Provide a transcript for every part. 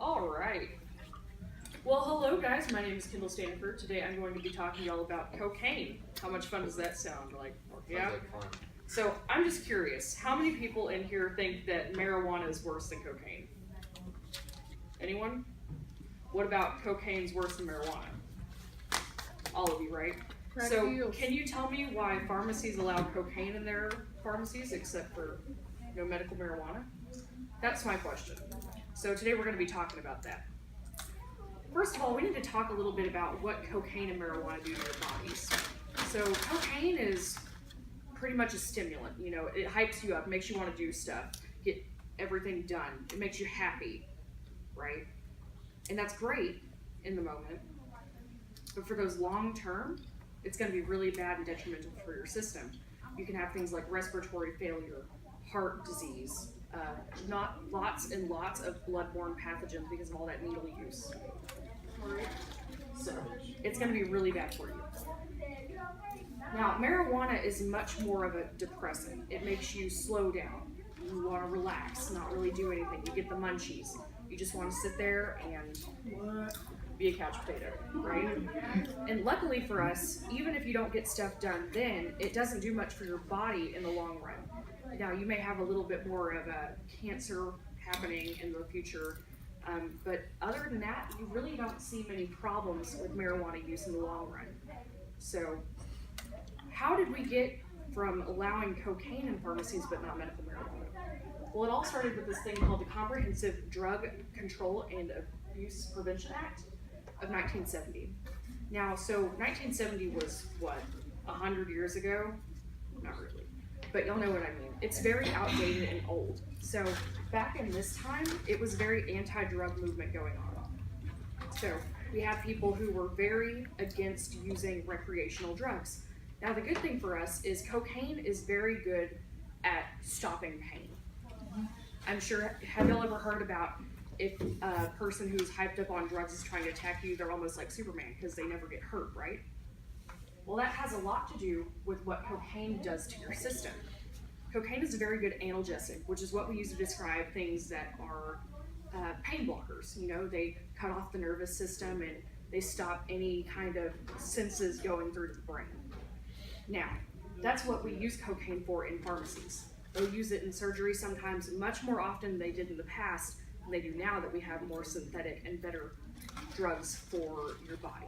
All right. Well, hello guys. My name is Kendall Stanford. Today I'm going to be talking to y'all about cocaine. How much fun does that sound like? Yeah. Sounds like fun. So I'm just curious. How many people in here think that marijuana is worse than cocaine? Anyone? What about cocaine's worse than marijuana? All of you, right? So can you tell me why pharmacies allow cocaine in their pharmacies except for no medical marijuana? That's my question. So today we're going to be talking about that. First of all, we need to talk a little bit about what cocaine and marijuana do to your bodies. So cocaine is pretty much a stimulant. You know, it hypes you up, makes you want to do stuff, get everything done. It makes you happy, right? And that's great in the moment. But for those long term, it's going to be really bad and detrimental for your system. You can have things like respiratory failure, heart disease, not lots and lots of bloodborne pathogens because of all that needle use. So it's going to be really bad for you. Now, marijuana is much more of a depressant. It makes you slow down. You want to relax, not really do anything. You get the munchies. You just want to sit there and be a couch potato, right? And luckily for us, even if you don't get stuff done then, it doesn't do much for your body in the long run. Now, you may have a little bit more of a cancer happening in the future, but other than that, you really don't see many problems with marijuana use in the long run. So, how did we get from allowing cocaine in pharmacies but not medical marijuana? Well, it all started with this thing called the Comprehensive Drug Control and Abuse Prevention Act of 1970. Now, so 1970 was what, 100 years ago? Not really, but y'all know what I mean. It's very outdated and old. So back in this time, it was very anti-drug movement going on. So we had people who were very against using recreational drugs. Now the good thing for us is cocaine is very good at stopping pain. I'm sure, have y'all ever heard about if a person who's hyped up on drugs is trying to attack you, they're almost like Superman because they never get hurt, right? Well, that has a lot to do with what cocaine does to your system. Cocaine is a very good analgesic, which is what we use to describe things that are pain blockers. You know, they cut off the nervous system and they stop any kind of senses going through the brain. Now, that's what we use cocaine for in pharmacies. They'll use it in surgery sometimes, much more often than they did in the past than they do now that we have more synthetic and better drugs for your body.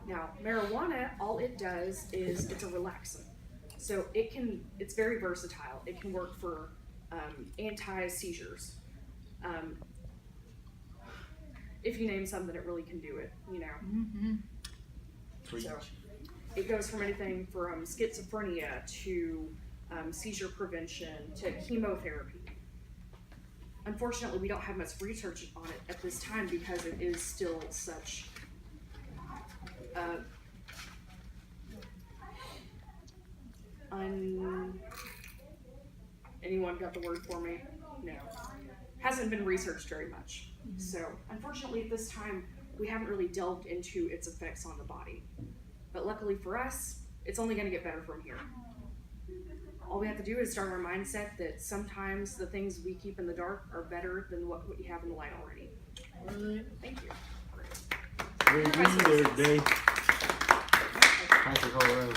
Now, marijuana, all it does is it's a relaxant. So it's very versatile. It can work for anti-seizures. If you name something, it really can do it, you know. Mm-hmm. So it goes from anything from schizophrenia to seizure prevention to chemotherapy. Unfortunately, we don't have much research on it at this time because it is still such anyone got the word for me? No. Hasn't been researched very much. So, unfortunately, at this time, we haven't really delved into its effects on the body. But luckily for us, it's only going to get better from here. All we have to do is start our mindset that sometimes the things we keep in the dark are better than what you have in the light already. Thank you. Very good there, Dave. Patrick Hollow.